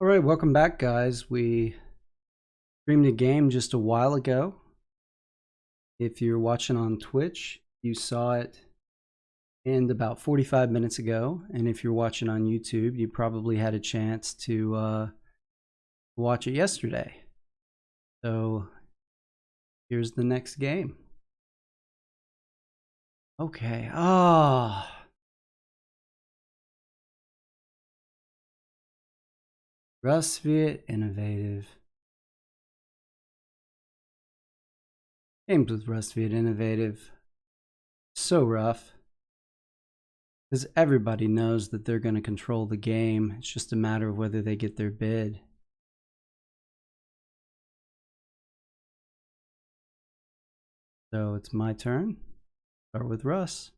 All right, welcome back, guys. We streamed a game just a while ago. If you're watching on Twitch, you saw it end about 45 minutes ago. And if you're watching on YouTube, you probably had a chance to watch it yesterday. So here's the next game. Okay. Rusviet Innovative. Games with Rusviet Innovative. So rough. Because everybody knows that they're going to control the game. It's just a matter of whether they get their bid. So it's my turn. Start with Russ.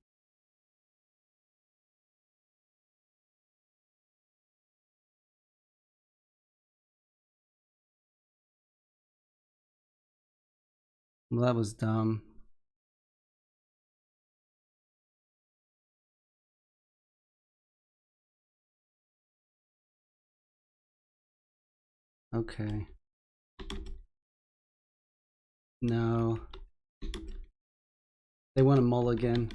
Well, that was dumb. Okay. No. They want a mulligan.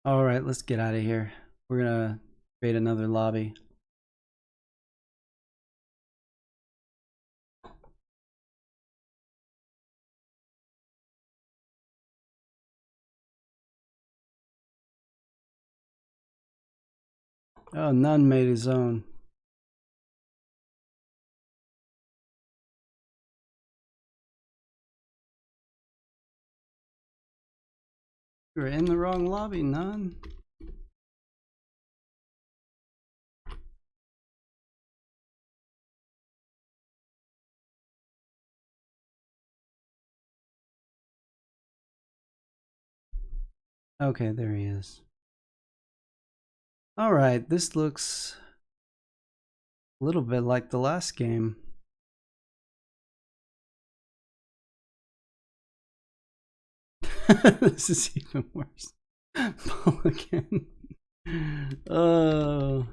All right, let's get out of here. We're gonna create another lobby. Oh, none made his own. You're in the wrong lobby, none. Okay, there he is. All right, this looks a little bit like the last game. This is even worse. Mulligan. Oh.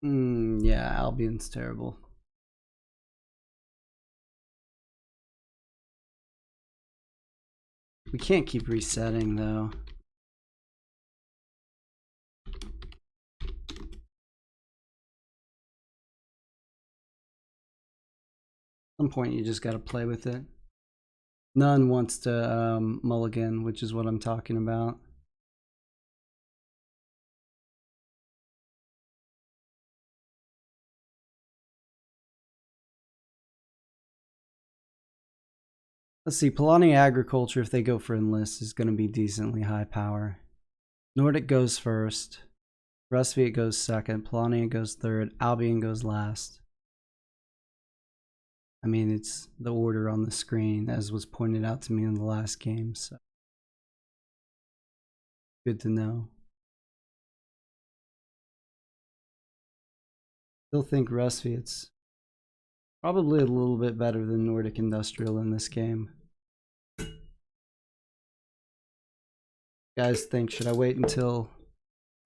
Yeah, Albion's terrible. We can't keep resetting though. At some point you just got to play with it. None wants to mulligan, which is what I'm talking about. Let's see, Polania Agriculture, if they go for enlist, is going to be decently high power. Nordic goes first. Rusviet goes second. Polania goes third. Albion goes last. I mean, it's the order on the screen, as was pointed out to me in the last game, so good to know. Still think Rusviet's probably a little bit better than Nordic Industrial in this game. Guys think, should I wait until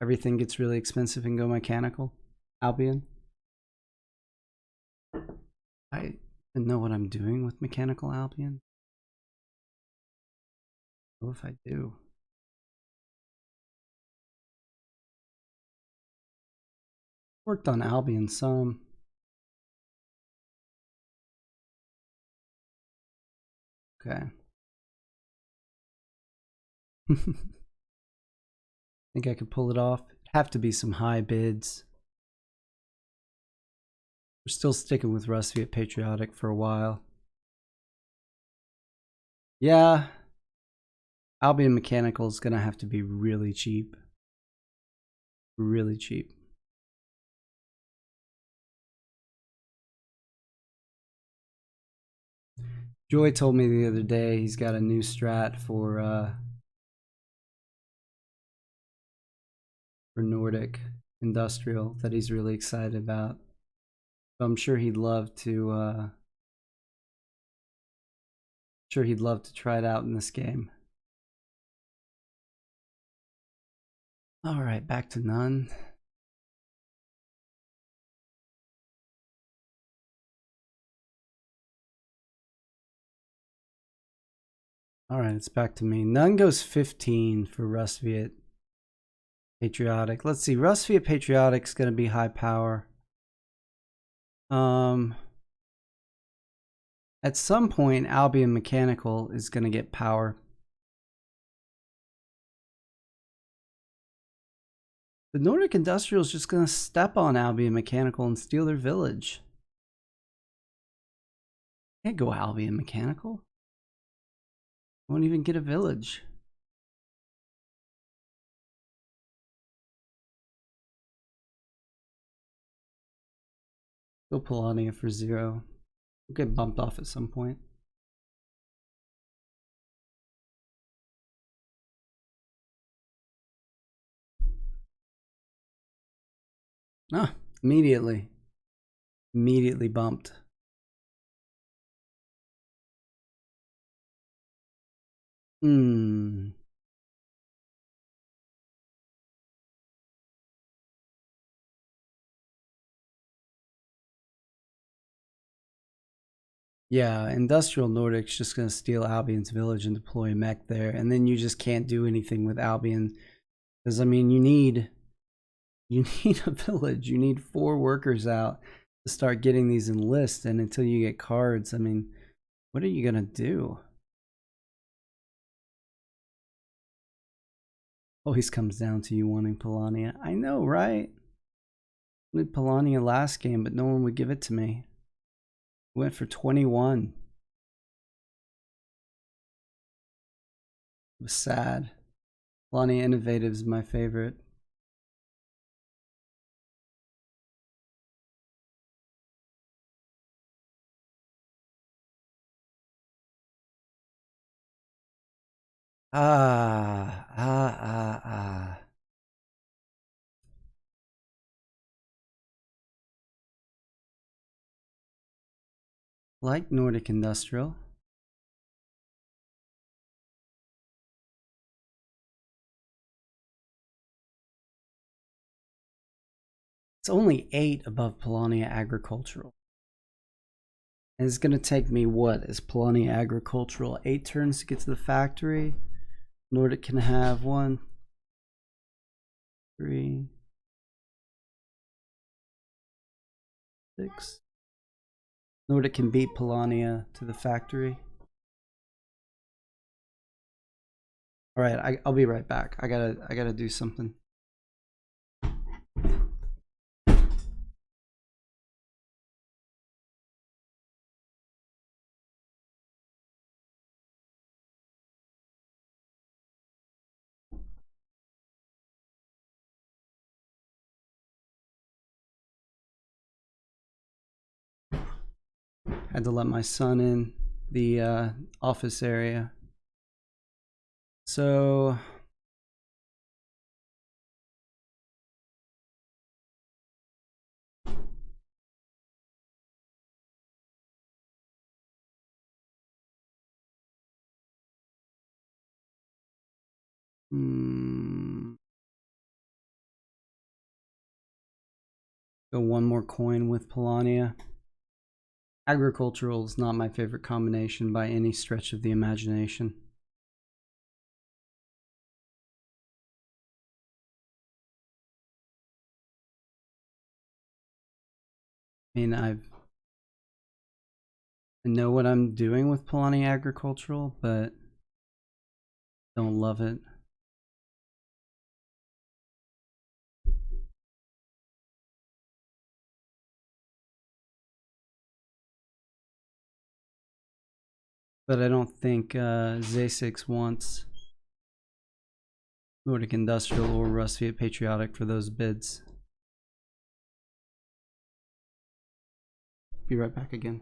everything gets really expensive and go mechanical? Albion? I don't know what I'm doing with mechanical Albion. What if I do? Worked on Albion some. Okay. Think I could pull it off. It'd have to be some high bids. We're still sticking with Rusviet Patriotic for a while. Yeah. Albion Mechanical is going to have to be really cheap. Really cheap. Joy told me the other day he's got a new strat for Nordic Industrial that he's really excited about. So I'm sure he'd love to try it out in this game. All right, back to none. All right, it's back to me. None goes 15 for Rusviet Patriotic. Let's see. Rusviet Patriotic is going to be high power. At some point, Albion Mechanical is going to get power. The Nordic Industrial is just going to step on Albion Mechanical and steal their village. Can't go Albion Mechanical. Won't even get a village. Go Polania for 0. We'll get bumped off at some point. Ah, immediately bumped. Yeah, Industrial Nordic's just going to steal Albion's village and deploy a mech there, and then you just can't do anything with Albion. Because, I mean, you need a village. You need 4 workers out to start getting these enlist, and until you get cards, I mean, what are you going to do? Always comes down to you wanting Polania. I know, right? I wanted Polania last game, but no one would give it to me. Went for 21. It was sad. Polania Innovative is my favorite. Like Nordic Industrial. It's only 8 above Polania Agricultural. And it's going to take me, what is Polania Agricultural? 8 turns to get to the factory. Nordic can have 1, 3, 6. Nordic can beat Polania to the factory. All right, I'll be right back. I gotta do something. Had to let my son in the office area. So go one more coin with Polania. Agricultural is not my favorite combination by any stretch of the imagination. I mean, I know what I'm doing with Polania Agricultural, but don't love it. But I don't think Z6 wants Nordic Industrial or Rusviet Patriotic for those bids. Be right back again.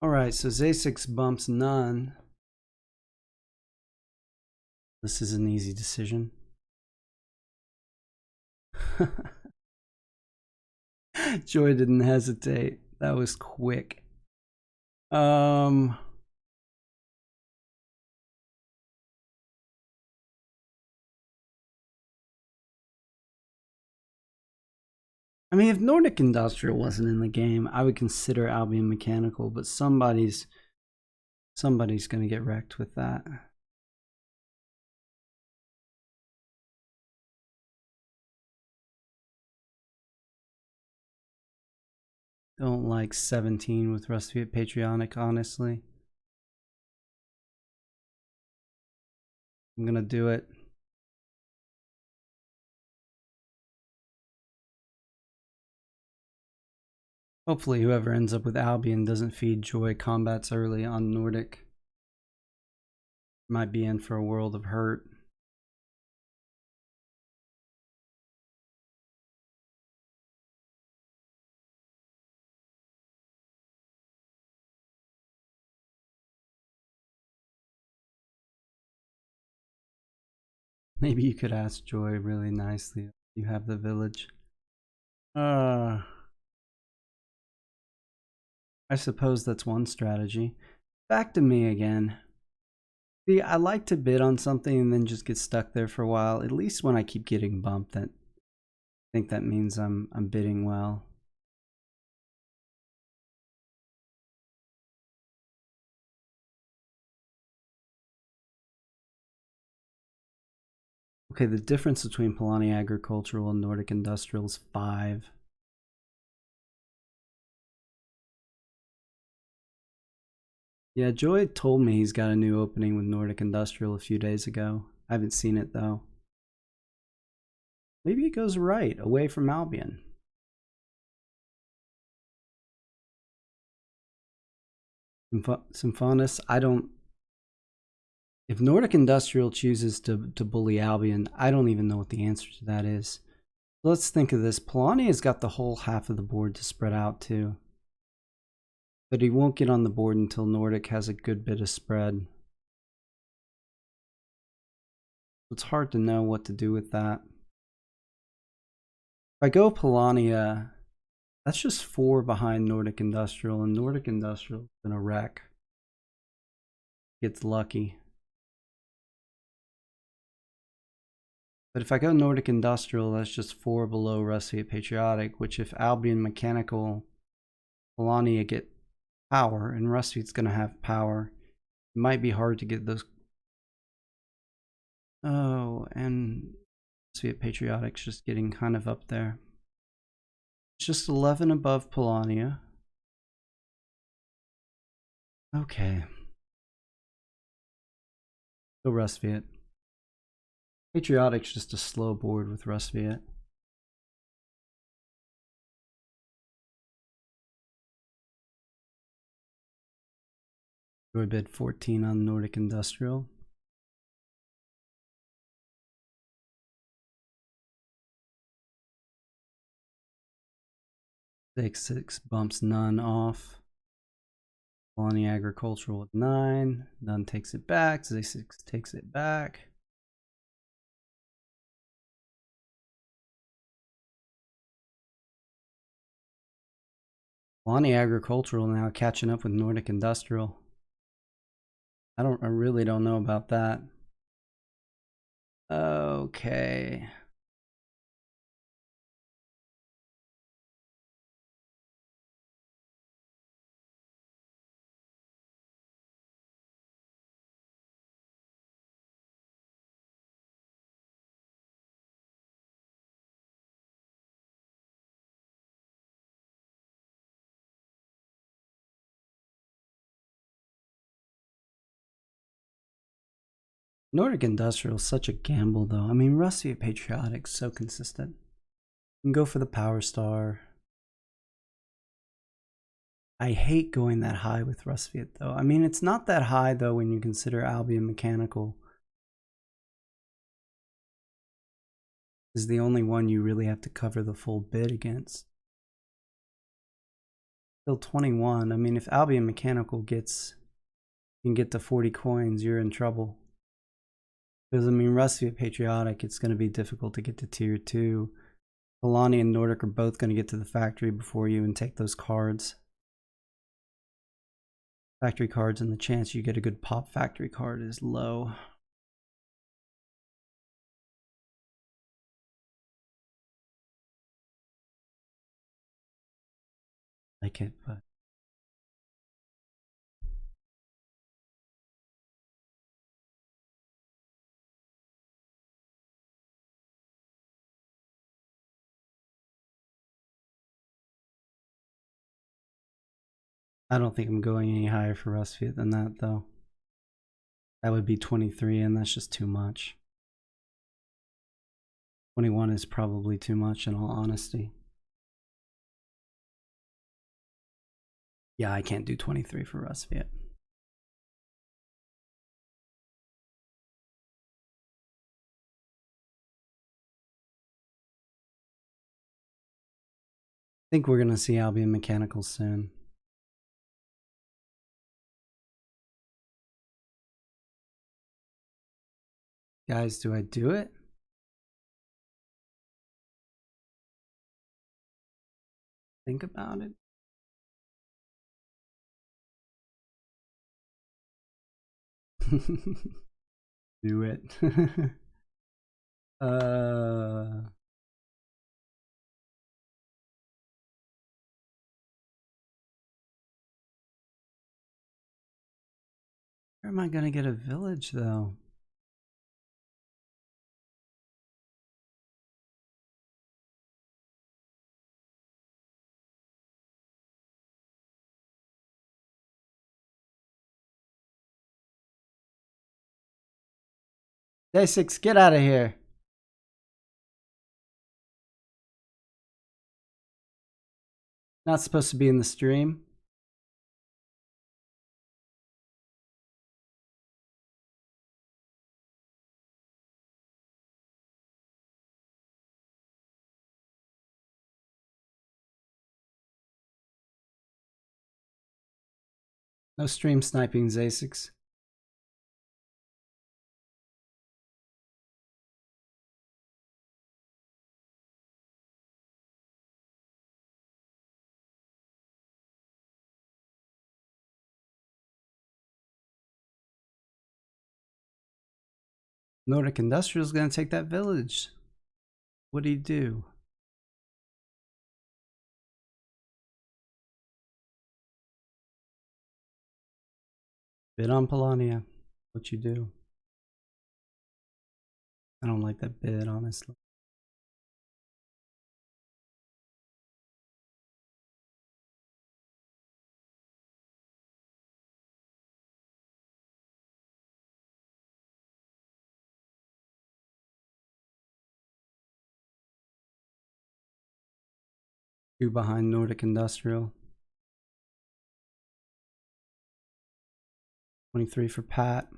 Alright, so Z6 bumps none. This is an easy decision. Joy didn't hesitate. That was quick. I mean, if Nordic Industrial wasn't in the game, I would consider Albion Mechanical, but somebody's going to get wrecked with that. Don't like 17 with Rusviet Patriotic, honestly. I'm going to do it. Hopefully whoever ends up with Albion doesn't feed Joy combats early on Nordic. Might be in for a world of hurt. Maybe you could ask Joy really nicely. You have the village. I suppose that's one strategy. Back to me again. See, I like to bid on something and then just get stuck there for a while. At least when I keep getting bumped, I think that means I'm bidding well. Okay, the difference between Polania Agricultural and Nordic Industrial is 5. Yeah, Joy told me he's got a new opening with Nordic Industrial a few days ago. I haven't seen it though. Maybe it goes right, away from Albion. Symphonis, I don't... If Nordic Industrial chooses to bully Albion, I don't even know what the answer to that is. Let's think of this. Polania's got the whole half of the board to spread out to. But he won't get on the board until Nordic has a good bit of spread. It's hard to know what to do with that. If I go Polania, that's just 4 behind Nordic Industrial, and Nordic Industrial is gonna wreck. Gets lucky. But if I go Nordic Industrial, that's just 4 below Rusviet Patriotic, which if Albion Mechanical, Polania get power, and Rusviet's gonna have power, it might be hard to get those. Oh, and Rusviet Patriotic's just getting kind of up there. It's just 11 above Polania. Okay. Go Rusviet. Patriotic's just a slow board with Rusviet. Joy bid 14 on Nordic Industrial. Z6 bumps none off. Polania Agricultural with 9. None takes it back. Z6 takes it back. Polania Agricultural now catching up with Nordic Industrial. I really don't know about that. Okay. Nordic Industrial is such a gamble, though. I mean, Rusviet Patriotic so consistent. You can go for the Power Star. I hate going that high with Rusviet, though. I mean, it's not that high, though, when you consider Albion Mechanical is the only one you really have to cover the full bid against. Still 21. I mean, if Albion Mechanical can get to 40 coins, you're in trouble. Because, I mean, Rusviet Patriotic, it's going to be difficult to get to tier 2. Polania and Nordic are both going to get to the factory before you and take those cards. Factory cards, and the chance you get a good pop factory card is low. Like it, but I don't think I'm going any higher for Rusviet than that, though. That would be 23, and that's just too much. 21 is probably too much, in all honesty. Yeah, I can't do 23 for Rusviet. I think we're going to see Albion Mechanical soon. Guys, do I do it? Think about it. Do it. Where am I going to get a village, though? Day 6, get out of here. Not supposed to be in the stream. No stream sniping, Zasix. Nordic Industrial is going to take that village. What do you do? Bid on Polania. What you do? I don't like that bid, honestly. Two behind Nordic Industrial. 23 for Pat.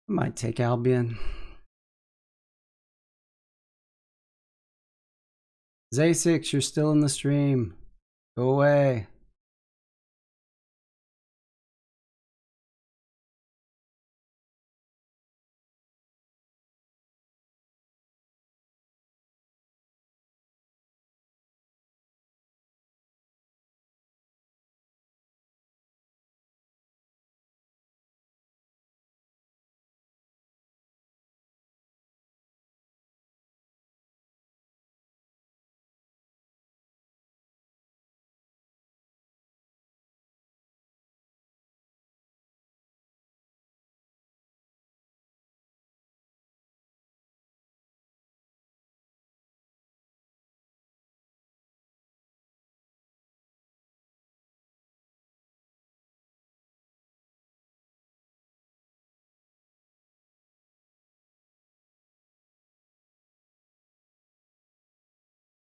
I might take Albion. Zasix, you're still in the stream. Go away.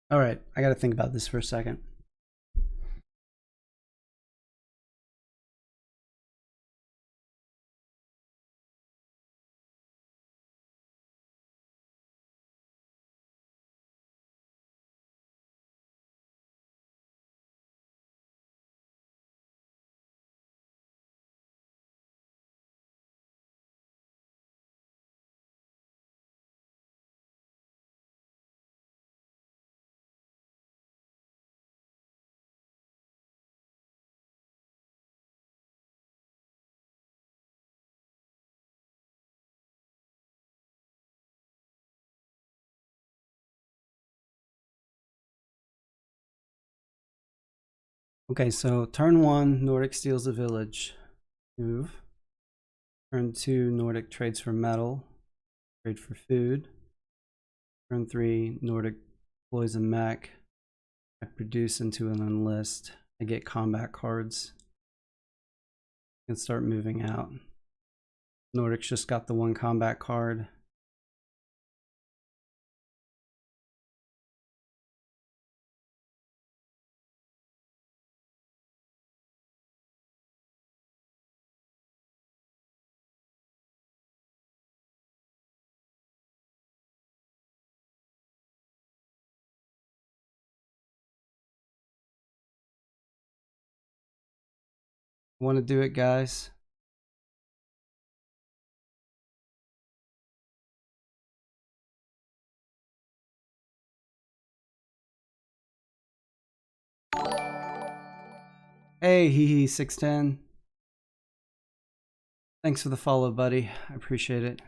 All right, I got to think about this for a second. Okay, so turn 1, Nordic steals a village. Move. Turn 2, Nordic trades for metal. Trade for food. Turn 3, Nordic deploys a mech. I produce into an enlist. I get combat cards. I can start moving out. Nordic's just got the 1 combat card. Want to do it, guys? Hey, Hehe610. Thanks for the follow, buddy. I appreciate it.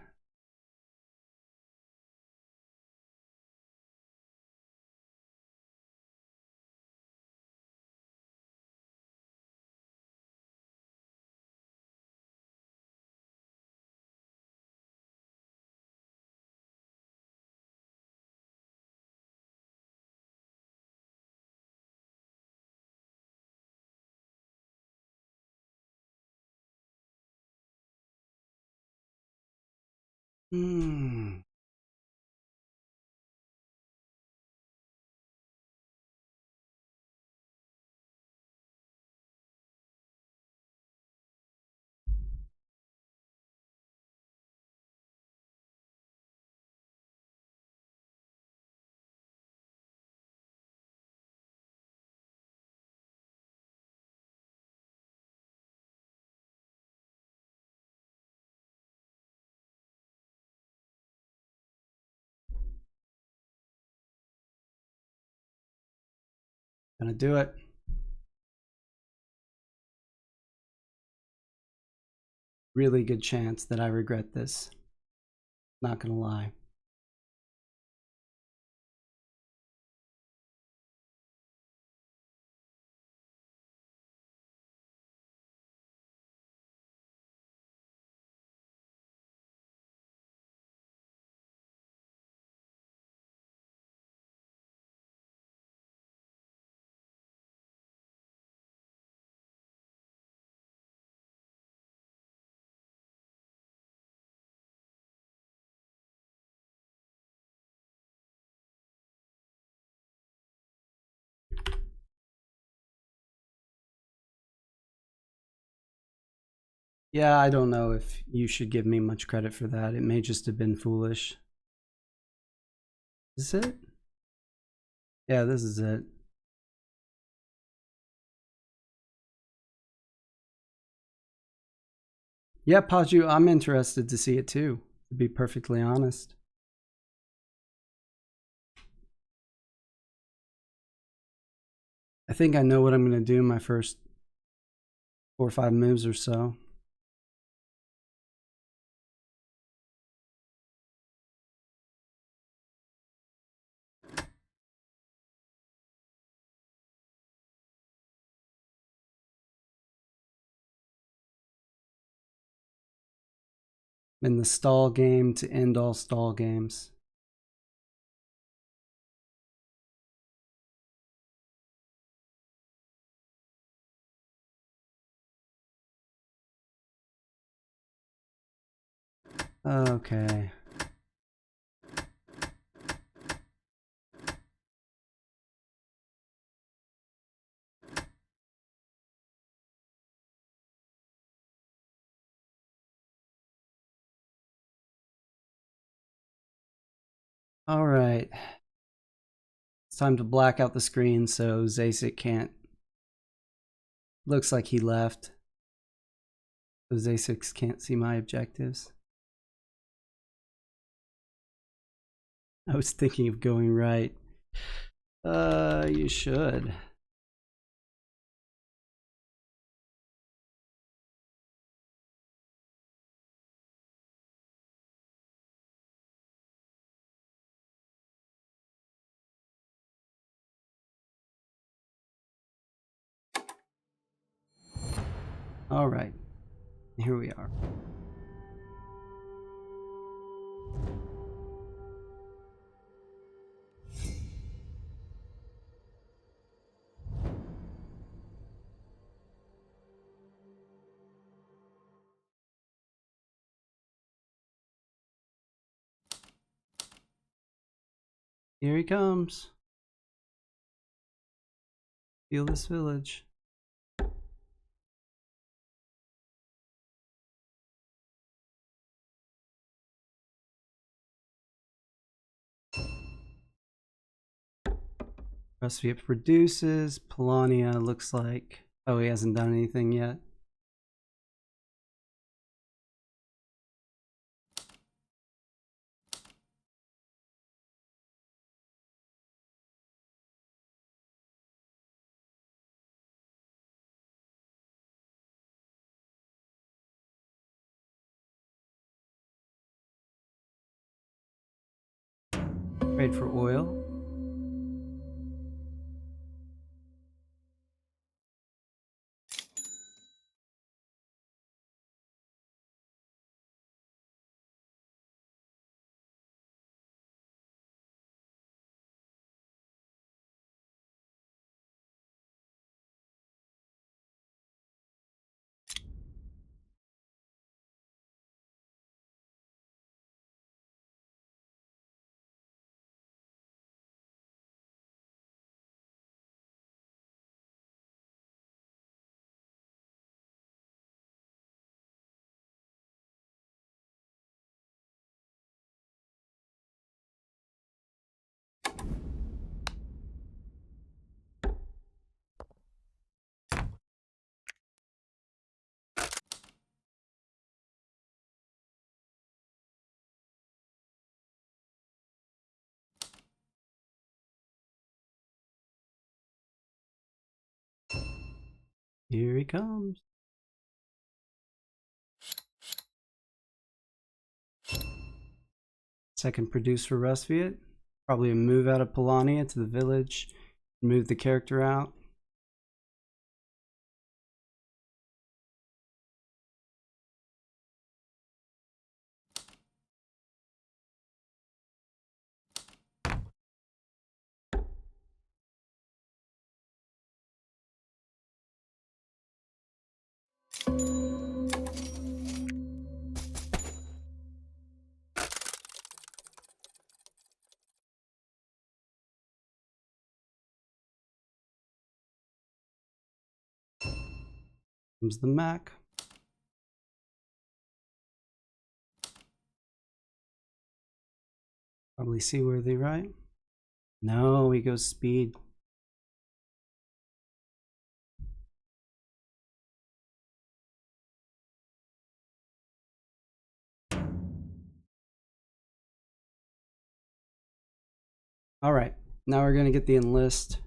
Gonna do it. Really good chance that I regret this. Not gonna lie. Yeah, I don't know if you should give me much credit for that. It may just have been foolish. Is this it? Yeah, this is it. Yeah, Paju, I'm interested to see it too, to be perfectly honest. I think I know what I'm going to do my first 4 or 5 moves or so. In the stall game to end all stall games. Okay. All right. It's time to black out the screen so Scythe can't. Looks like he left. So Scythe can't see my objectives. I was thinking of going right. You should. All right, here we are. Here he comes. Feel this village. Rusviet produces. Polania looks like. Oh, he hasn't done anything yet. Trade for oil. Here he comes. Second produce for Rusviet. Probably a move out of Polania to the village. Move the character out. Comes the Mac. Probably seaworthy, right? No, he goes speed. All right, now we're gonna get the enlist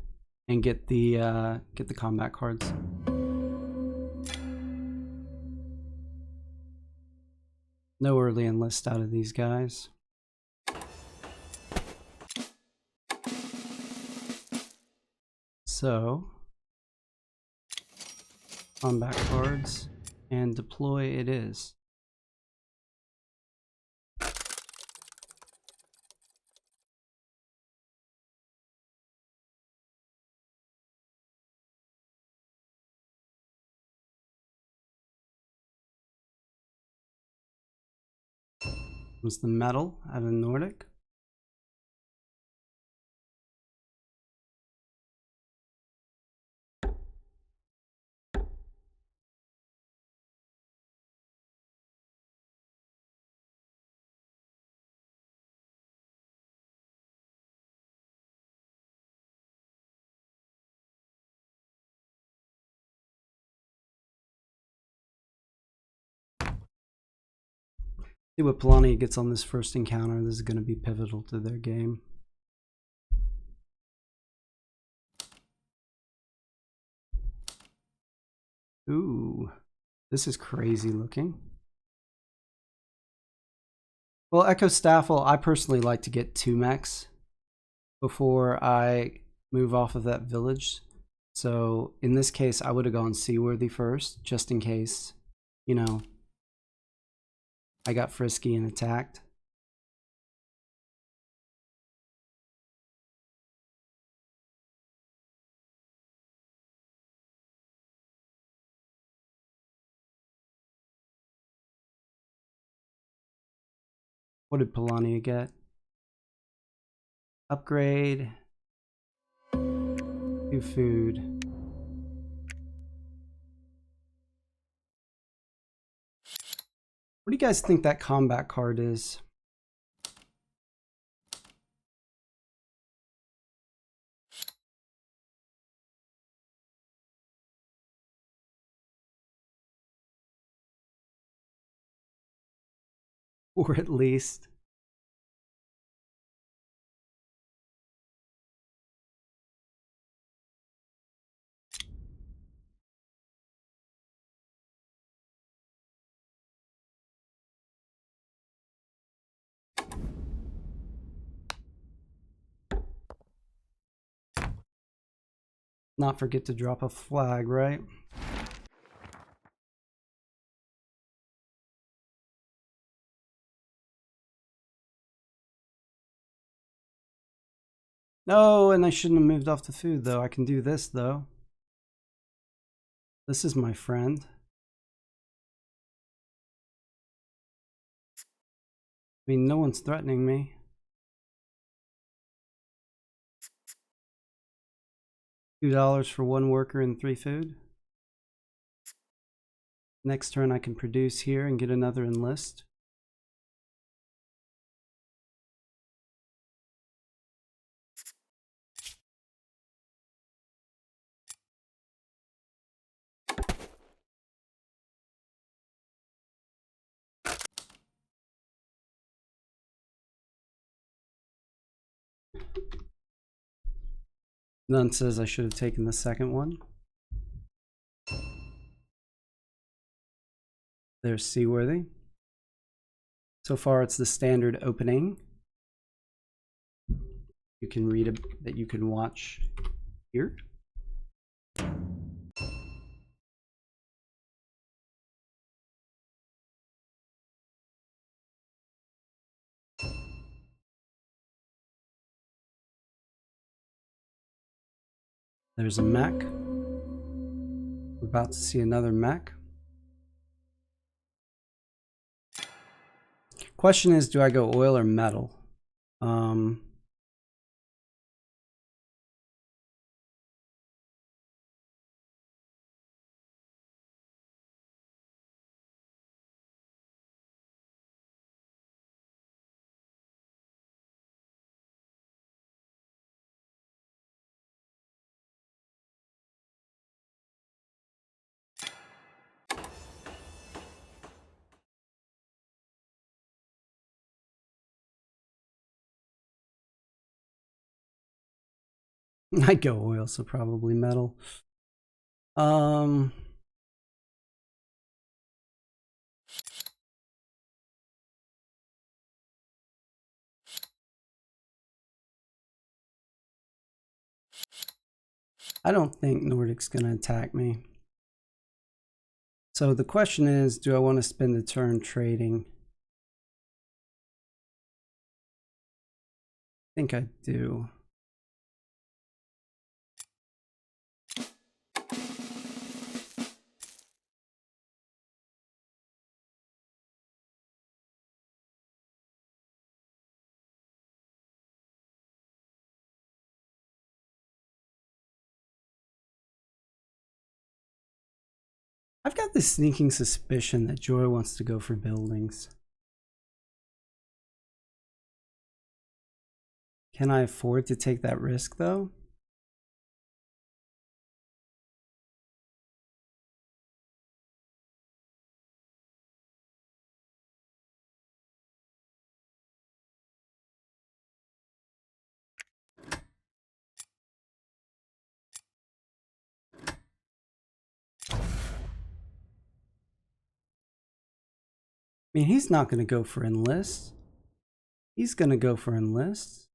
and get the combat cards. No early enlist out of these guys. So, combat cards and deploy it is. Was the metal out of Nordic. See what Polania gets on this first encounter. This is going to be pivotal to their game. Ooh, this is crazy looking. Well, Echo Staffel, I personally like to get 2 mechs before I move off of that village. So in this case, I would have gone Seaworthy first, just in case, you know, I got frisky and attacked. What did Polania get? Upgrade. 2 food. What do you guys think that combat card is? Or at least. Not forget to drop a flag, right? No, and I shouldn't have moved off the food, though. I can do this, though. This is my friend. I mean, no one's threatening me. $2 for 1 worker and 3 food. Next turn I can produce here and get another enlist. None says I should have taken the second one. There's Seaworthy. So far it's the standard opening. You can read it, that you can watch here. There's a mech. We're about to see another mech. Question is, do I go oil or metal? I go oil, so probably metal. I don't think Nordic's gonna attack me. So the question is, do I want to spend a turn trading? I think I do. I've got this sneaking suspicion that Joy wants to go for buildings. Can I afford to take that risk, though? I mean, he's not going to go for enlist. He's going to go for enlist.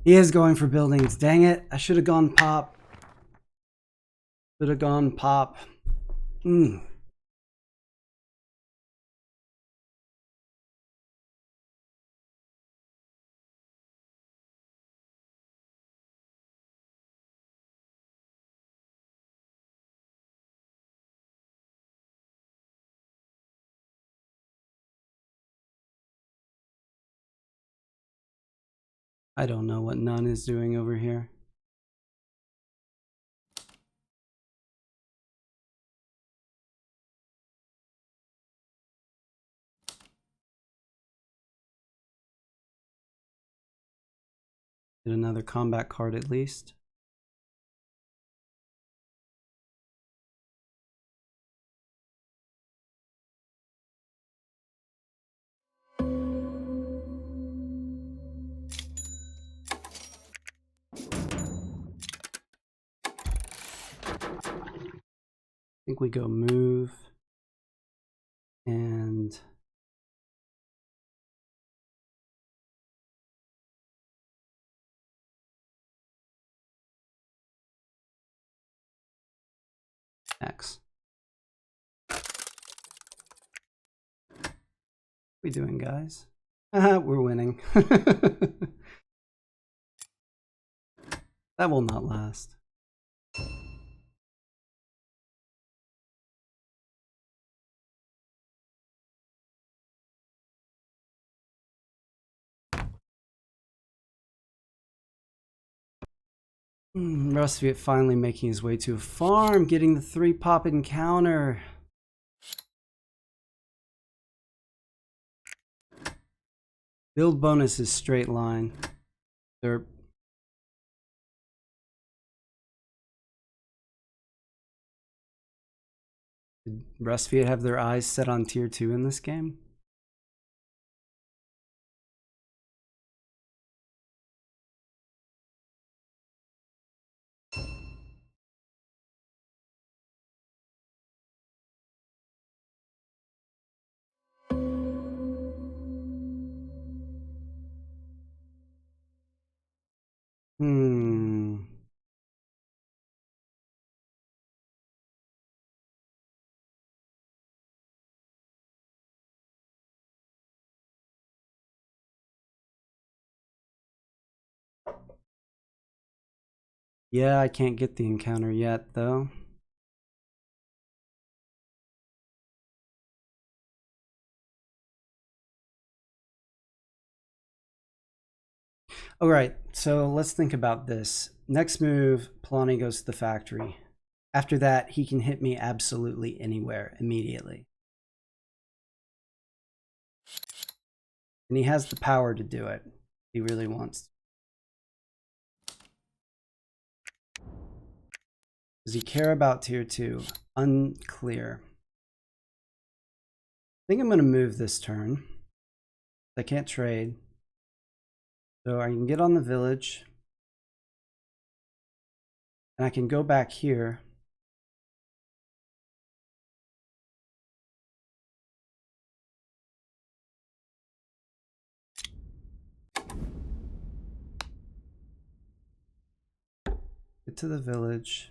He is going for buildings. Dang it. I should have gone pop. Should have gone pop. I don't know what Nun is doing over here. Get another combat card at least. I think we go move and X. What are we doing, guys? We're winning. That will not last. Rusviet finally making his way to a farm, getting the 3-pop encounter. Build bonus is straight line. They're Did Rusviet have their eyes set on tier 2 in this game? Yeah, I can't get the encounter yet, though. All right, so let's think about this. Next move, Polania goes to the factory. After that, he can hit me absolutely anywhere immediately. And he has the power to do it. He really wants to. Does he care about tier 2? Unclear. I think I'm going to move this turn. I can't trade. So I can get on the village. And I can go back here. Get to the village.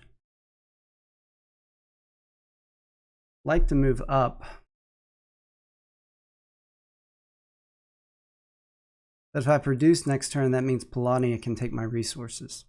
Like to move up. But if I produce next turn, that means Polania can take my resources.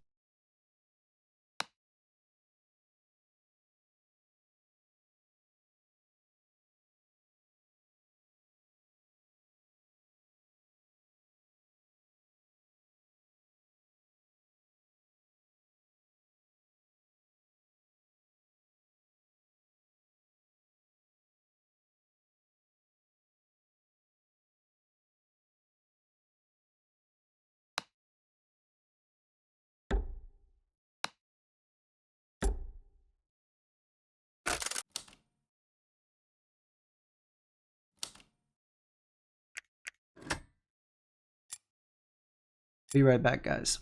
Be right back, guys.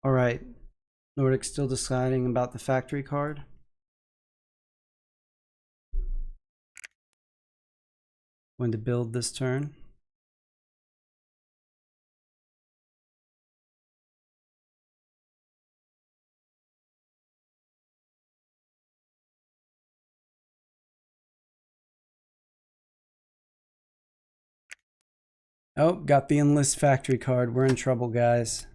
All right, Nordic still deciding about the factory card. When to build this turn. Oh, got the enlist factory card. We're in trouble, guys.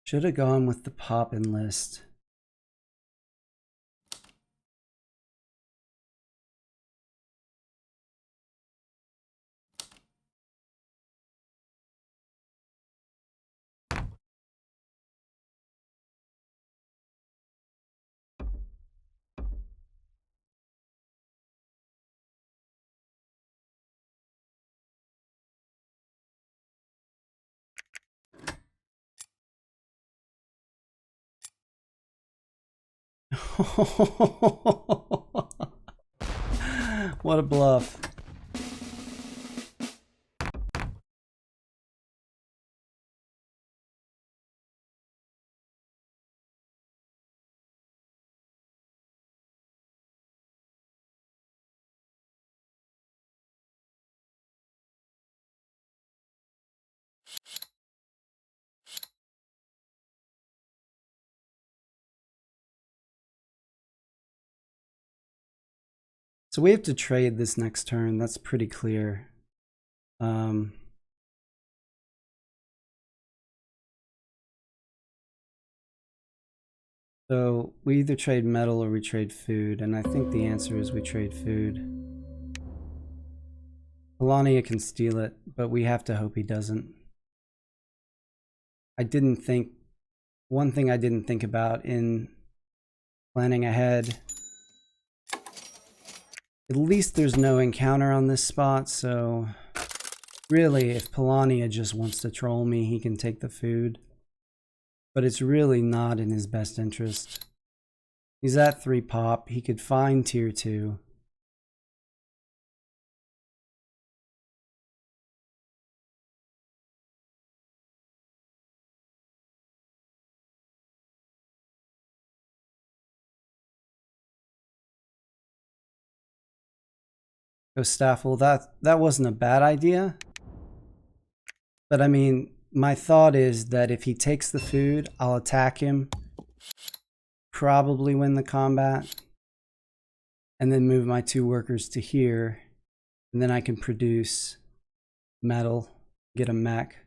Should have gone with the pop enlist. What a bluff. So we have to trade this next turn. That's pretty clear. So we either trade metal or we trade food, and I think the answer is we trade food. Polania can steal it, but we have to hope he doesn't. One thing I didn't think about in planning ahead, at least there's no encounter on this spot, so really if Polania just wants to troll me, he can take the food. But it's really not in his best interest. He's at 3 pop, he could find tier 2. Go Staffel, that wasn't a bad idea. But I mean, my thought is that if he takes the food, I'll attack him, probably win the combat, and then move my 2 workers to here, and then I can produce metal, get a mech.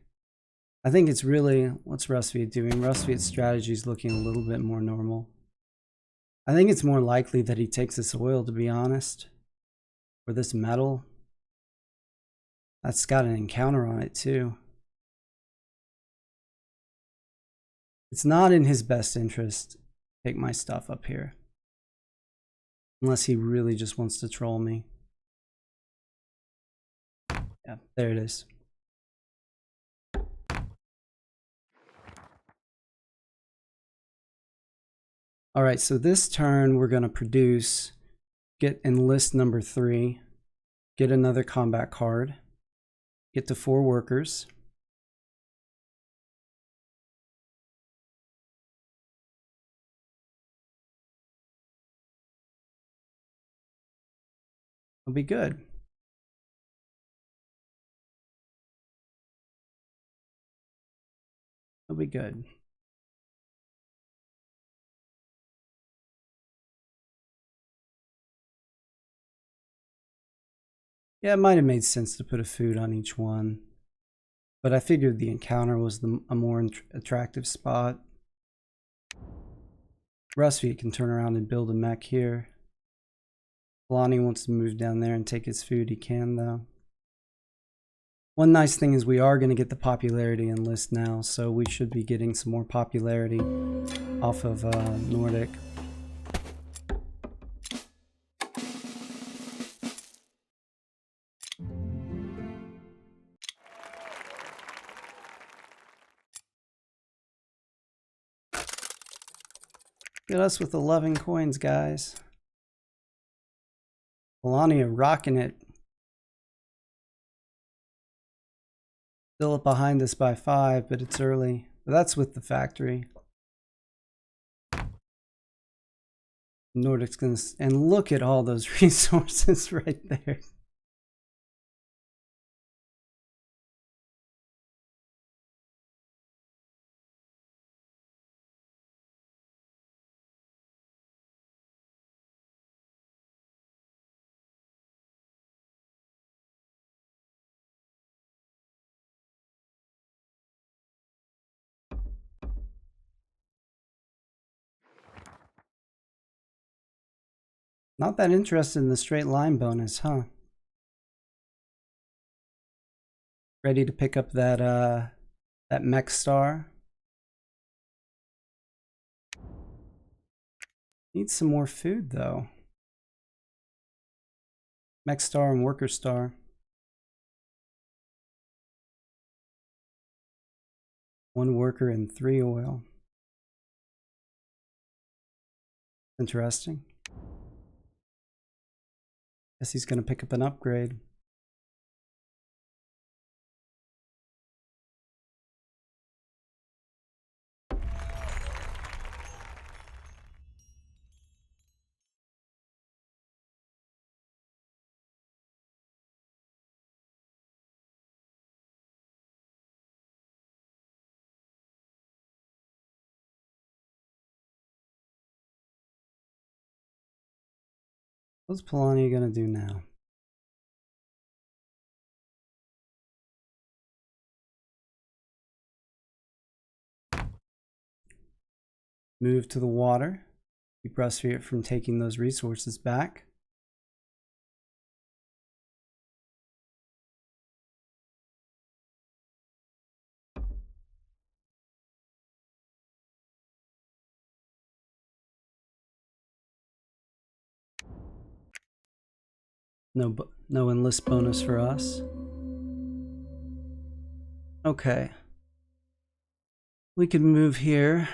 I think it's really, what's Rusviet doing? Rusviet's strategy is looking a little bit more normal. I think it's more likely that he takes this oil, to be honest. Or this metal. That's got an encounter on it too. It's not in his best interest to take my stuff up here. Unless he really just wants to troll me. Yeah, there it is. All right, so this turn we're going to produce, get enlist number 3, get another combat card, get to 4 workers. It'll be good. It'll be good. Yeah, it might have made sense to put a food on each one, but I figured the encounter was a more attractive spot. Rusviet can turn around and build a mech here. Polania wants to move down there and take his food. He can, though. One nice thing is we are going to get the popularity enlist now, so we should be getting some more popularity off of Nordic. Get us with 11 coins, guys. Polania rocking it. Still up behind us by 5, but it's early. But that's with the factory. Nordic's gonna... And look at all those resources right there. Not that interested in the straight line bonus, huh? Ready to pick up that mech star. Need some more food though. Mech star and worker star. 1 worker and 3 oil. Interesting. Guess he's gonna pick up an upgrade. What's Polania gonna do now? Move to the water. Keep Rusviet from taking those resources back. No enlist bonus for us. Okay. We can move here.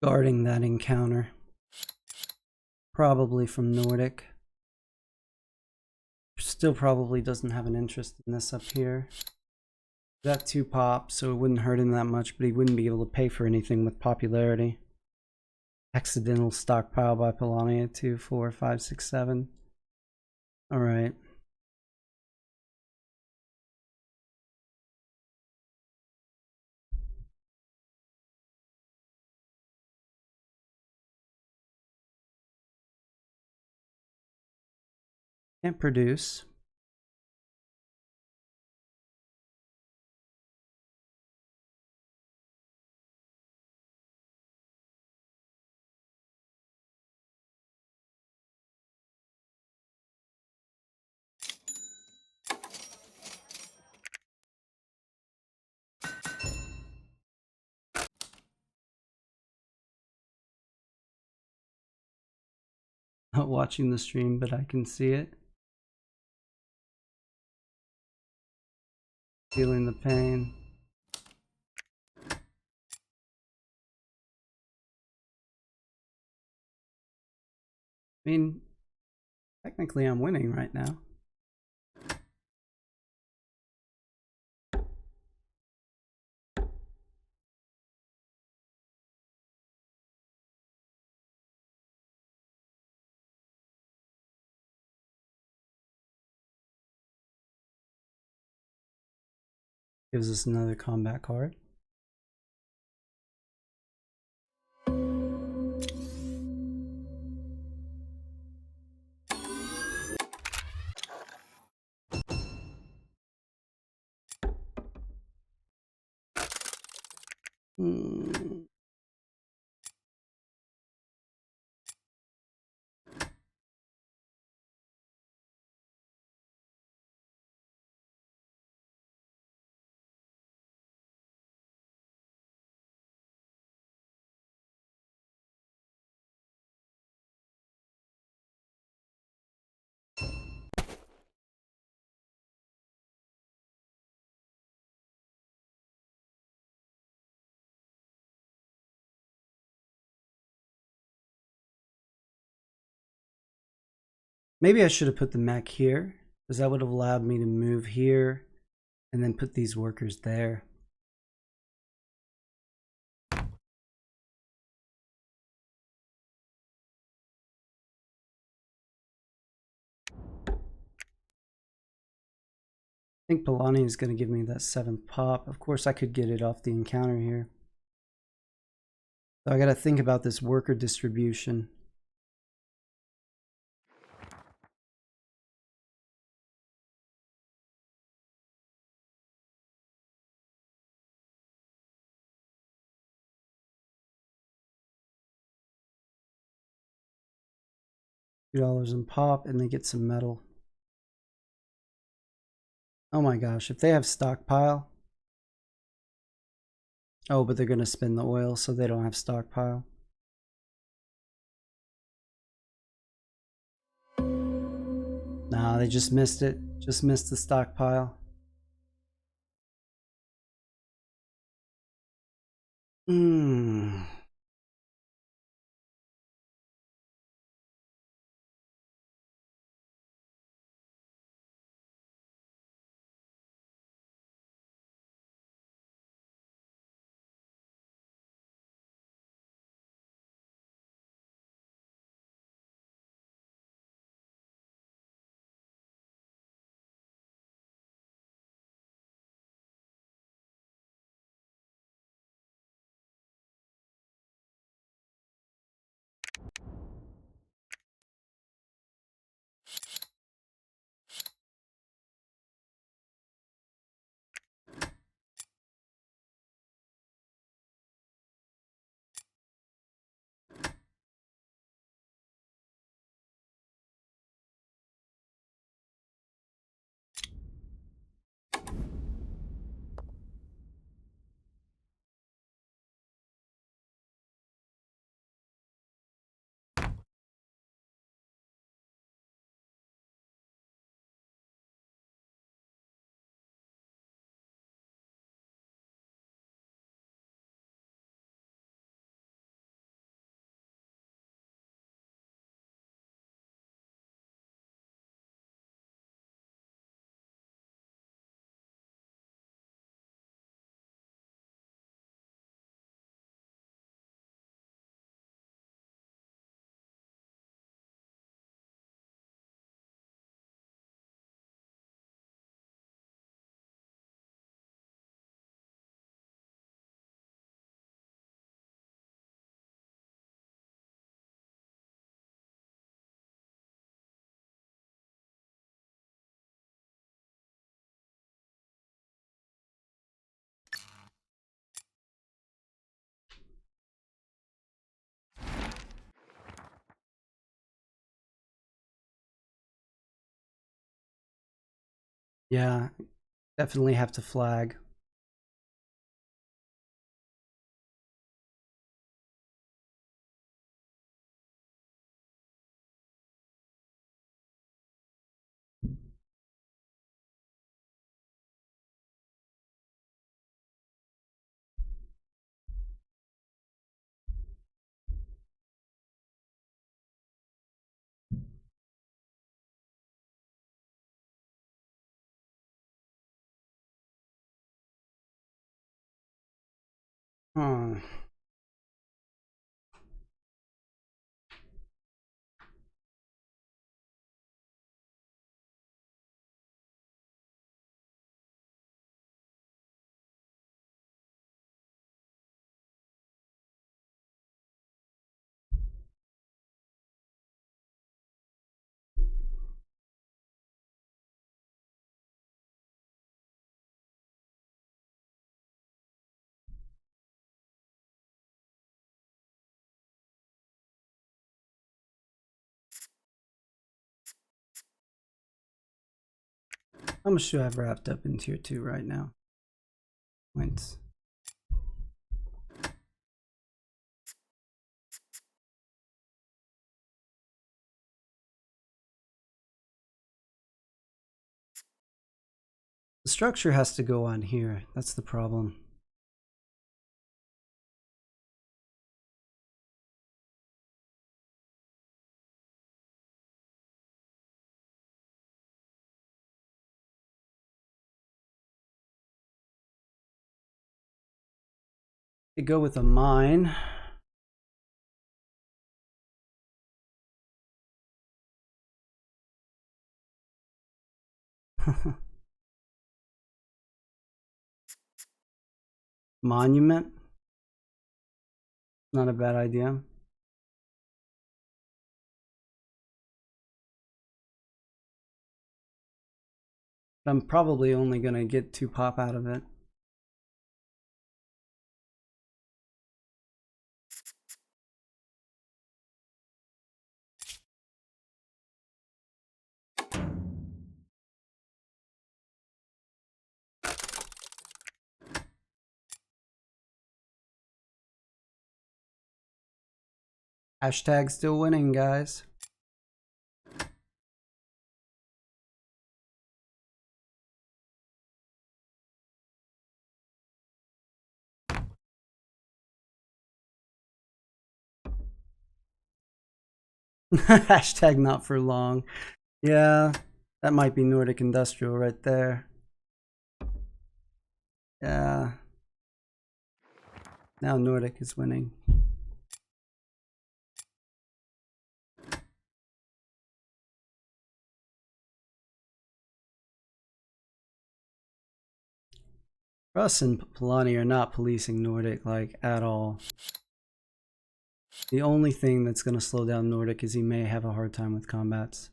Guarding that encounter. Probably from Nordic. Still probably doesn't have an interest in this up here. Got 2 pops, so it wouldn't hurt him that much, but he wouldn't be able to pay for anything with popularity. Accidental stockpile by Polania, 2, 4, 5, 6, 7. Alright. Can't produce. Not watching the stream, but I can see it. Feeling the pain. I mean, technically I'm winning right now. Gives us another combat card. Maybe I should have put the mech here, because that would have allowed me to move here and then put these workers there. I think Polania is going to give me that 7th pop. Of course, I could get it off the encounter here. So I got to think about this worker distribution. $2 in pop, and they get some metal. Oh my gosh, if they have stockpile. Oh, but they're going to spend the oil, so they don't have stockpile. Nah, they just missed it. Just missed the stockpile. Yeah, definitely have to flag. Huh. How much do I have wrapped up in tier 2 right now? Points. The structure has to go on here. That's the problem. Could go with a mine. Monument. Not a bad idea. I'm probably only going to get 2 pop out of it. Hashtag still winning, guys. Hashtag not for long. Yeah, that might be Nordic Industrial right there. Yeah. Now Nordic is winning. Russ and Polania are not policing Nordic like at all. The only thing that's going to slow down Nordic is he may have a hard time with combats.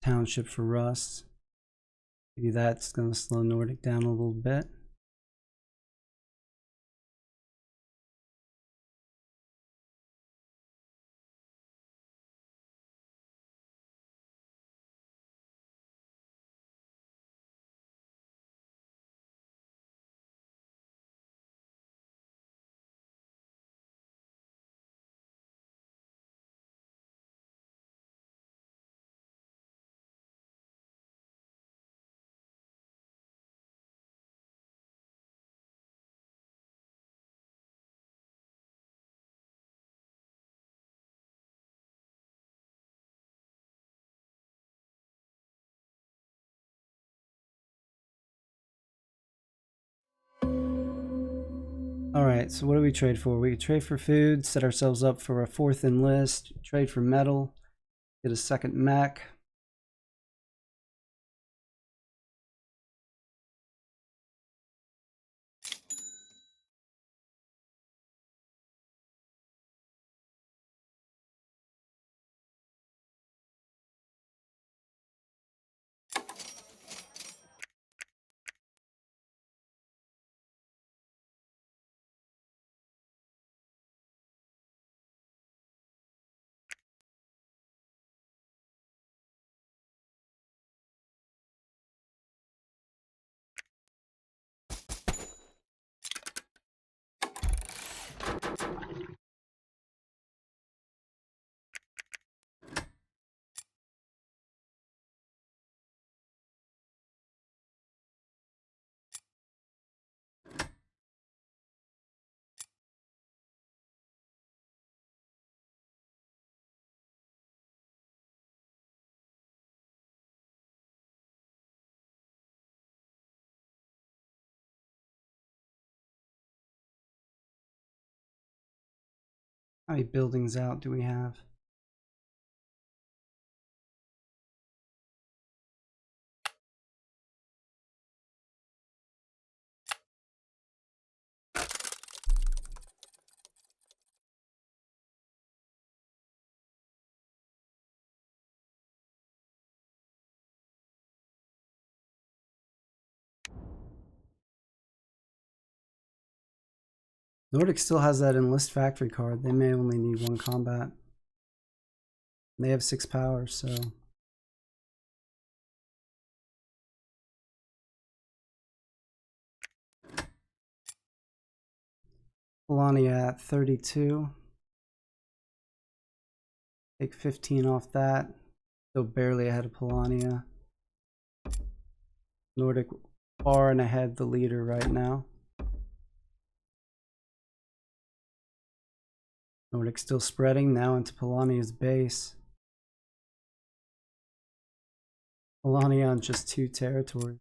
Township for Russ. Maybe that's going to slow Nordic down a little bit. Alright, so what do we trade for? We could trade for food, set ourselves up for a 4th enlist, trade for metal, get a 2nd mech. How many buildings out do we have? Nordic still has that enlist factory card. They may only need 1 combat. They have 6 power, so... Polania at 32. Take 15 off that. Still barely ahead of Polania. Nordic far and ahead the leader right now. Nordic still spreading now into Polania's base. Polania on just 2 territories.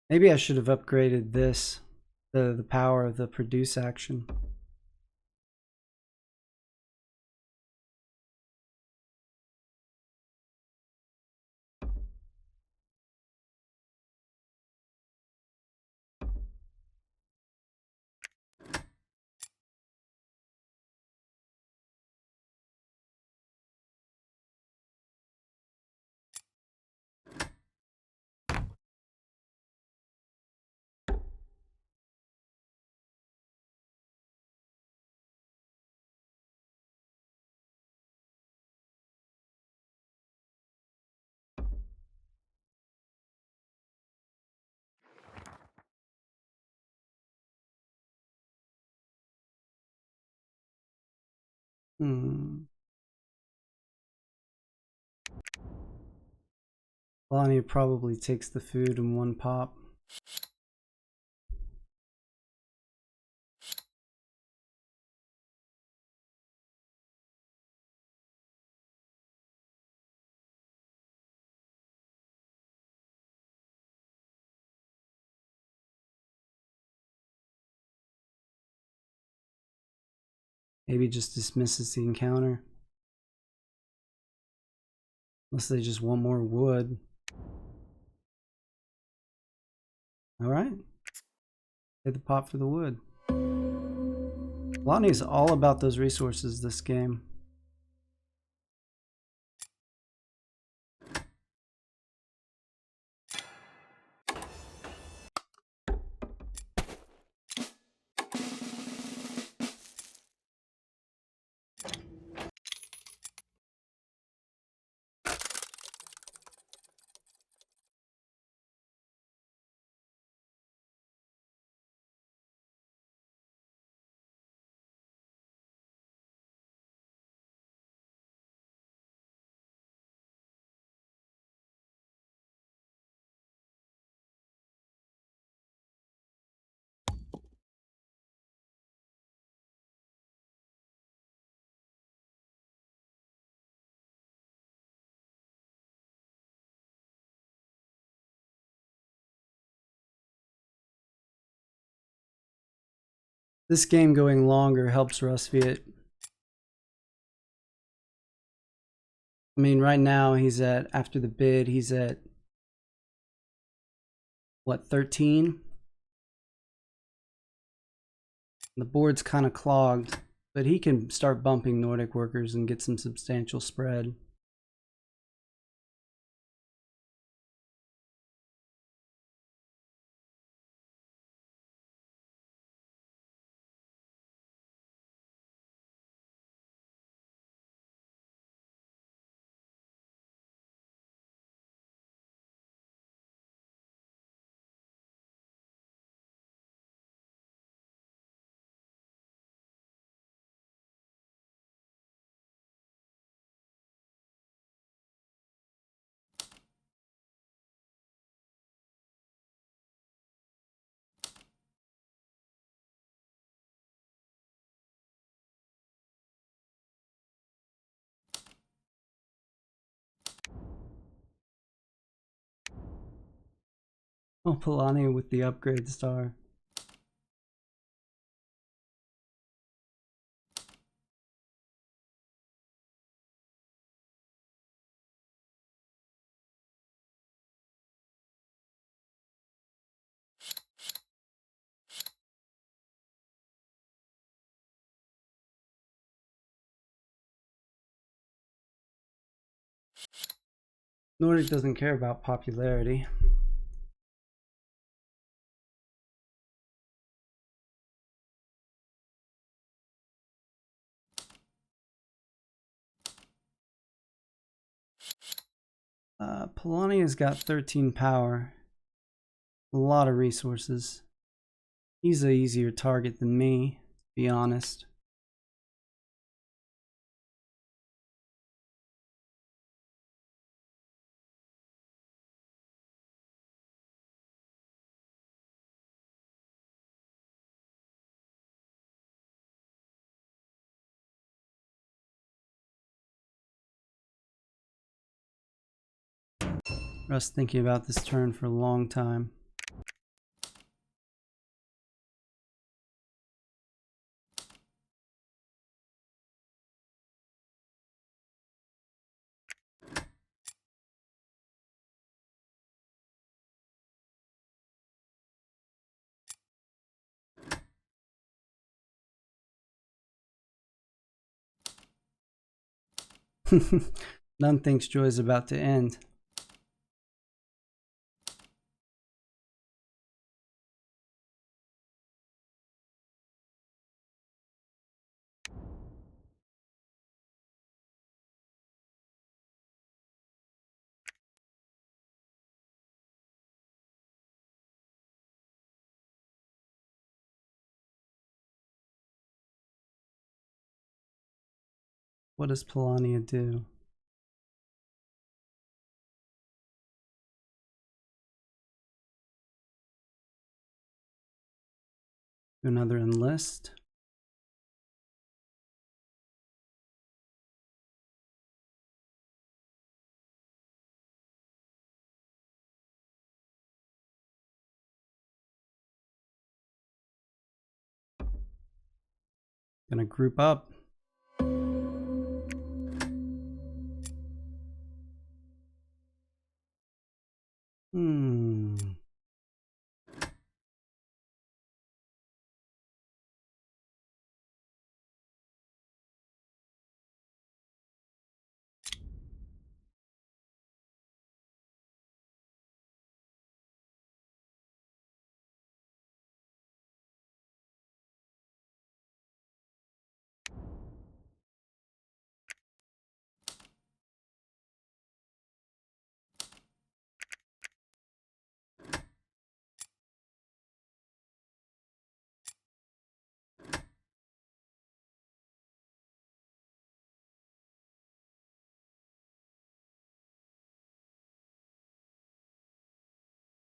Maybe I should have upgraded this, the power of the produce action. Polania probably takes the food in 1 pop. Maybe just dismisses the encounter. Unless they just want more wood. Alright. Pay the pot for the wood. Polania is all about those resources this game. This game going longer helps Rusviet. I mean, right now he's at, after the bid, he's at, what, 13? The board's kind of clogged, but he can start bumping Nordic workers and get some substantial spread. Oh, Polania with the upgrade star. Nordic doesn't care about popularity. Polania's got 13 power. A lot of resources. He's an easier target than me, to be honest. Russ thinking about this turn for a long time. None thinks joy's about to end. What does Polania do? Another enlist. Gonna group up.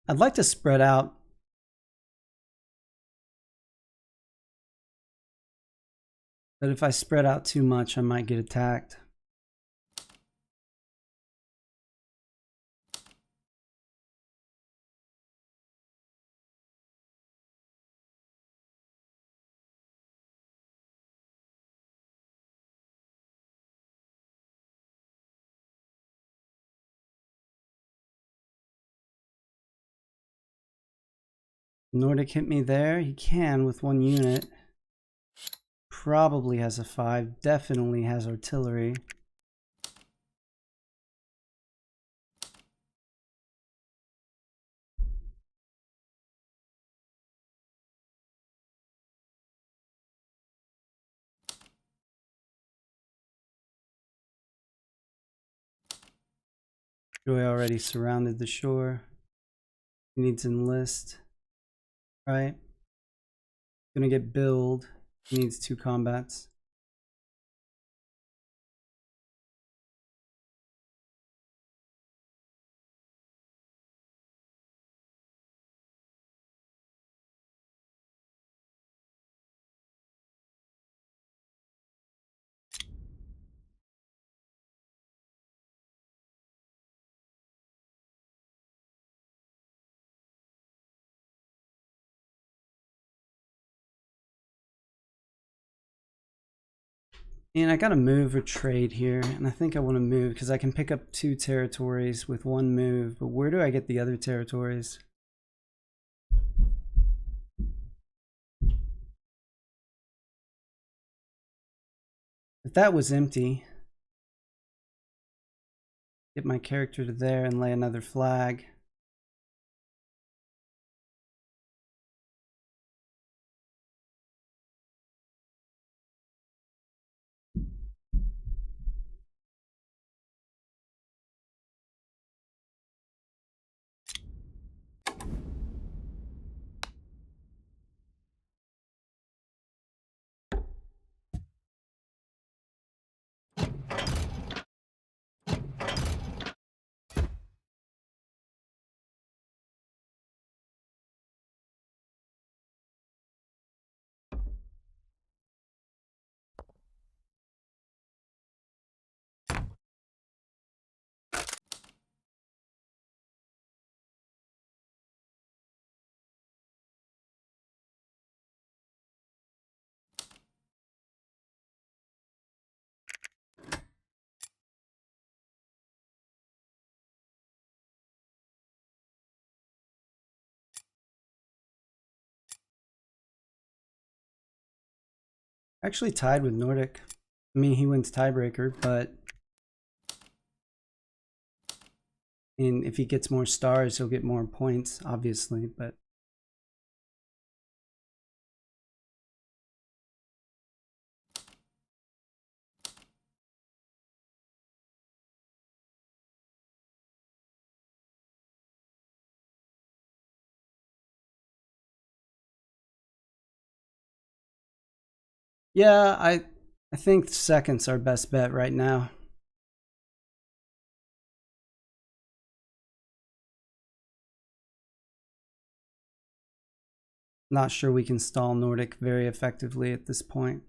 I'd like to spread out. But if I spread out too much, I might get attacked. Nordic hit me there. He can with 1 unit. Probably has a 5. Definitely has artillery. Joy already surrounded the shore. He needs enlist. Right? Gonna get build. He needs 2 combats. And I gotta move or trade here, and I think I want to move because I can pick up 2 territories with 1 move, but where do I get the other territories? If that was empty, get my character to there and lay another flag. Actually tied with Nordic. I mean, he wins tiebreaker, but and if he gets more stars, he'll get more points, obviously, but yeah, I think second's our best bet right now. Not sure we can stall Nordic very effectively at this point.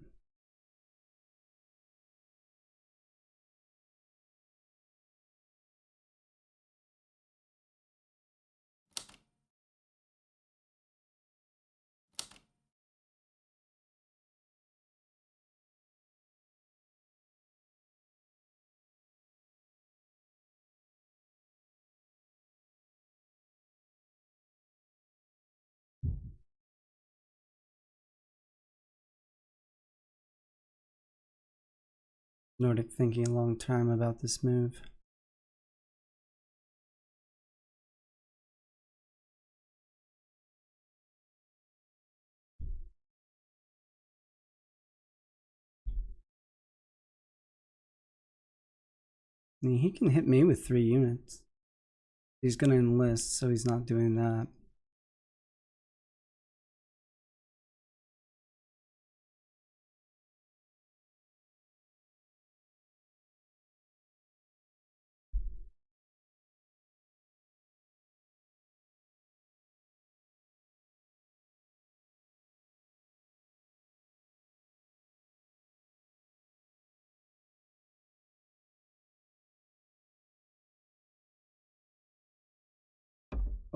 Nordic thinking a long time about this move. I mean, he can hit me with 3 units. He's going to enlist, so he's not doing that.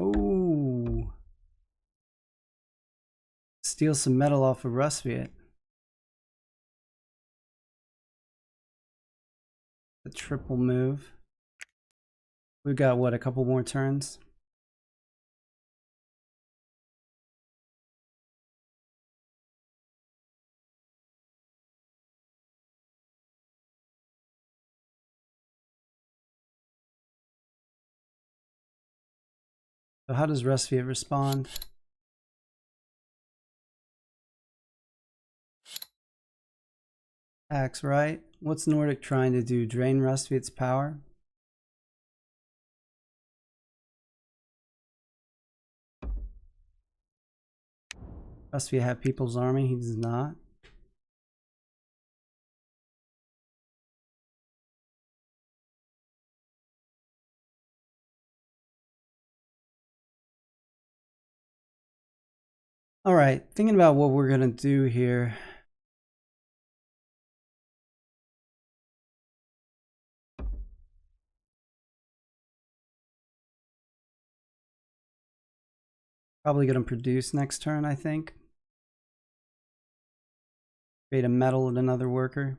Oh, steal some metal off of Rusviet. The triple move. We've got what, a couple more turns? So how does Rusviet respond? Attacks, right? What's Nordic trying to do? Drain Rusviet's power? Rusviet have People's Army, he does not. All right, thinking about what we're gonna do here. Probably gonna produce next turn, I think. Create a metal with another worker.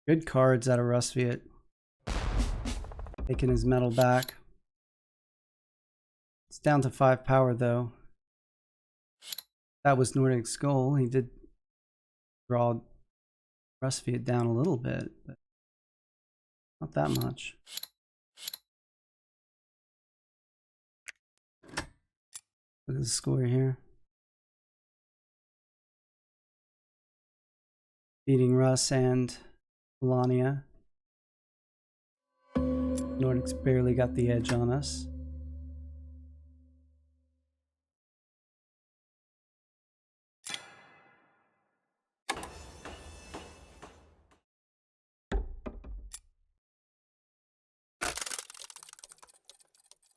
Good cards out of Rusviet. Taking his metal back. It's down to 5 power though. That was Nordic's goal. He did draw Rusviet down a little bit, but not that much. Look at the score here. Beating Russ and Polania. Nordic's barely got the edge on us.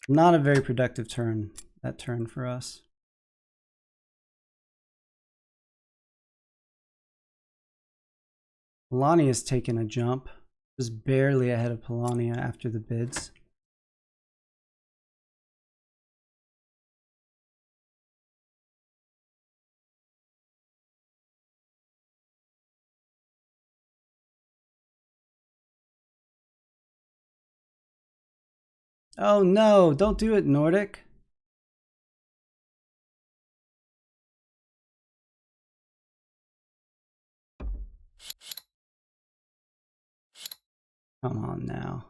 Not a very productive turn, that turn for us. Polania has taken a jump. Just barely ahead of Polania after the bids. Oh no, don't do it, Nordic. Come on now.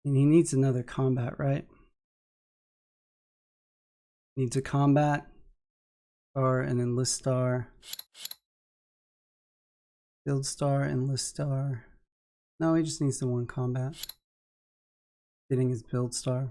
And he needs another combat, right? Needs a combat star and enlist star. Build star, enlist star. No, he just needs the one combat. Getting his build star.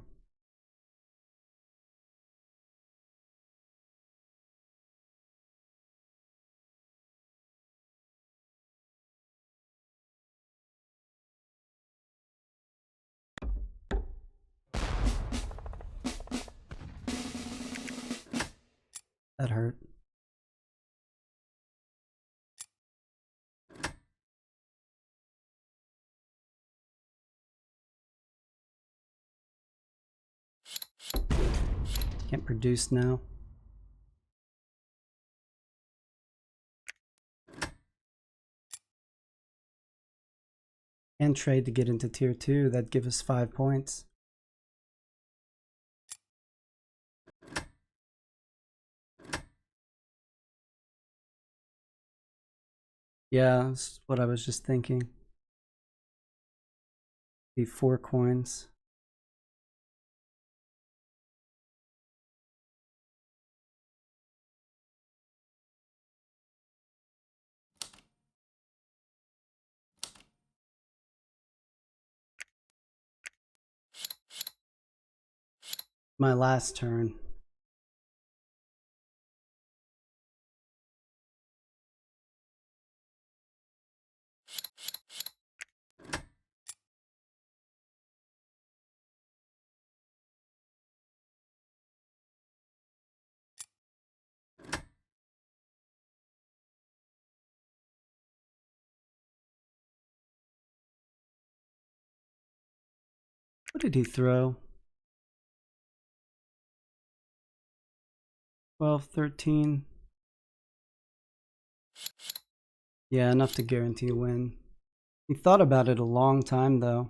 That hurt. Can't produce now. And trade to get into tier 2. That'd give us 5 points. Yeah, that's what I was just thinking. Be 4 coins. My last turn. What did he throw? 12, 13. Yeah, enough to guarantee a win. He thought about it a long time, though.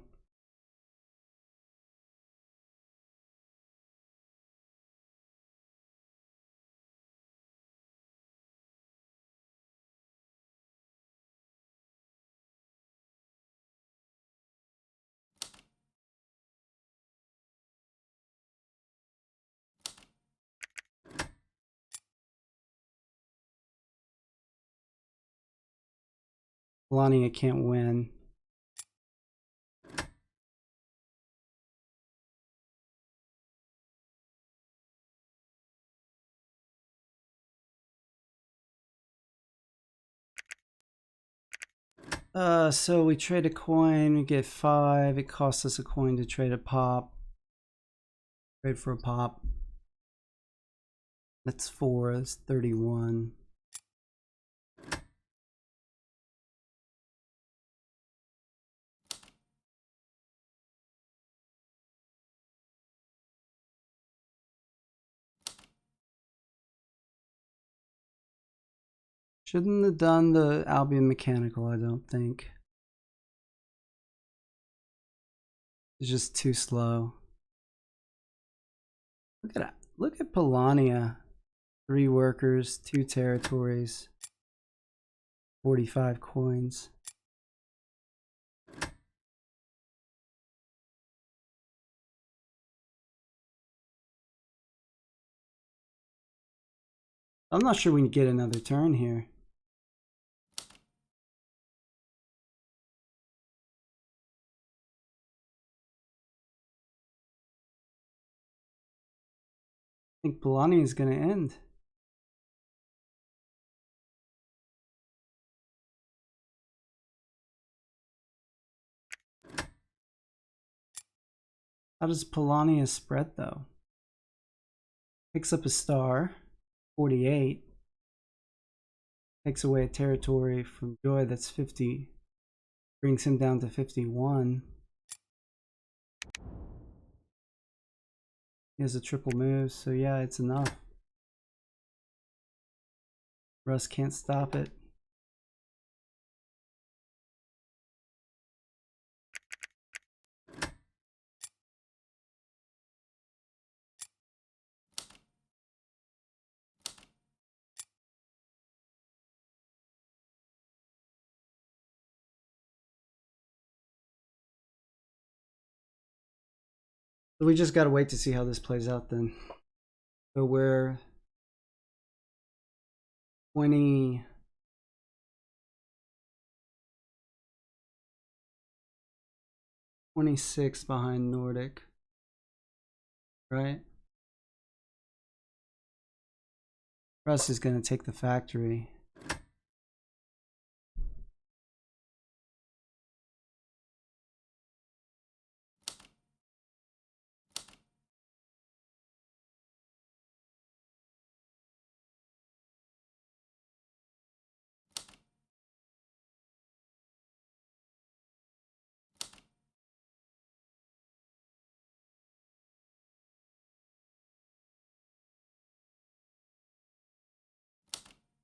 Polania can't win. So we trade a coin, we get 5. It costs us a coin to trade a pop. Trade for a pop. That's 4. That's 31. Shouldn't have done the Albion mechanical, I don't think. It's just too slow. Look at Polania. 3 workers, 2 territories, 45 coins. I'm not sure we can get another turn here. I think Polania is going to end. How does Polania spread, though? Picks up a star, 48. Takes away a territory from Joy, that's 50. Brings him down to 51. He has a triple move, so yeah, it's enough. Russ can't stop it. So we just gotta wait to see how this plays out then. So we're 20. 26 behind Nordic, right? Russ is going to take the factory.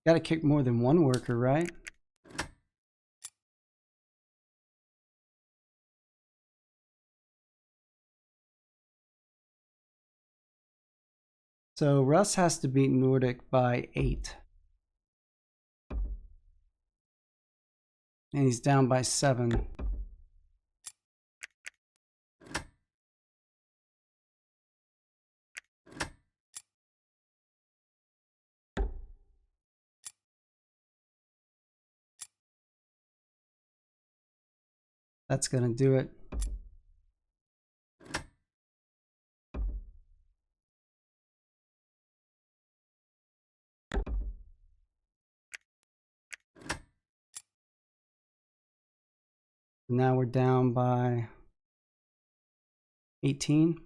Got to kick more than 1 worker, right? So Russ has to beat Nordic by 8. And he's down by 7. That's going to do it. Now we're down by 18.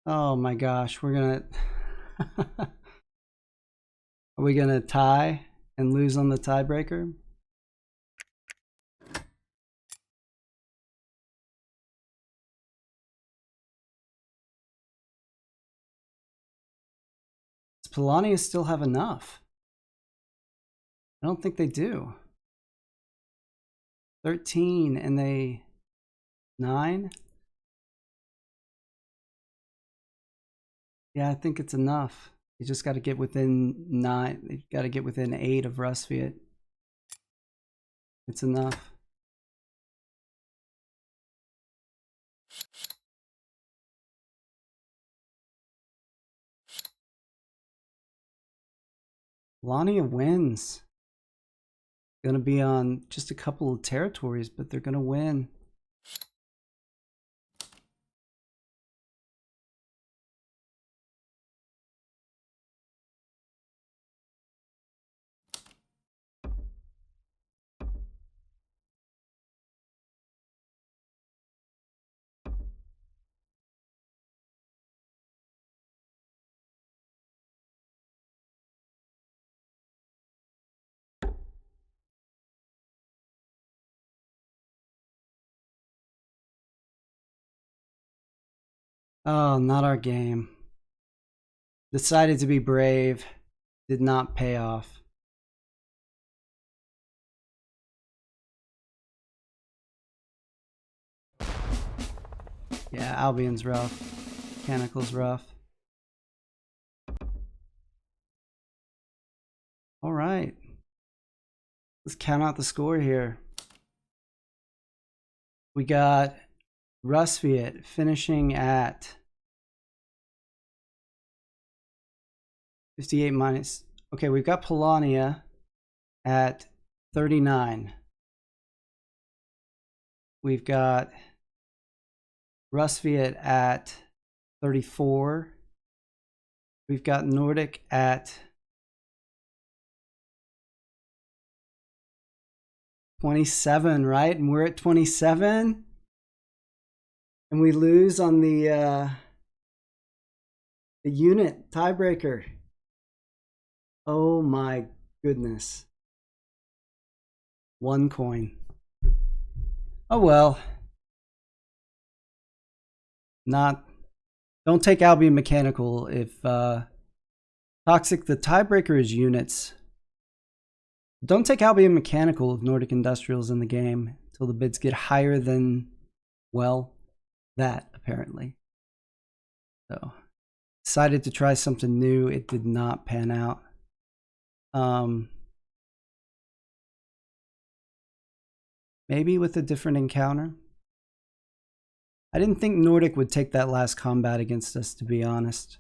Oh my gosh, we're gonna are we gonna tie and lose on the tiebreaker? Does Polania still have enough? I don't think they do. 13 and they 9? Yeah, I think it's enough. You just got to get within 9. You got to get within 8 of Rusviet. It's enough. Polania wins. Going to be on just a couple of territories, but they're going to win. Oh, not our game. Decided to be brave. Did not pay off. Yeah, Albion's rough. Mechanical's rough. All right. Let's count out the score here. We got Rusviet finishing at 58 minus. Okay, we've got Polania at 39. We've got Rusviet at 34. We've got Nordic at 27, right? And we're at 27. And we lose on the unit tiebreaker. Oh my goodness. 1 coin. Oh well. Don't take Albion Mechanical if Toxic, the tiebreaker is units. Don't take Albion Mechanical if Nordic Industrial's in the game until the bids get higher than, well, that apparently. So decided to try something new. It did not pan out. Maybe with a different encounter. I didn't think Nordic would take that last combat against us, to be honest.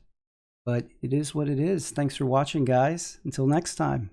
But it is what it is. Thanks for watching, guys. Until next time.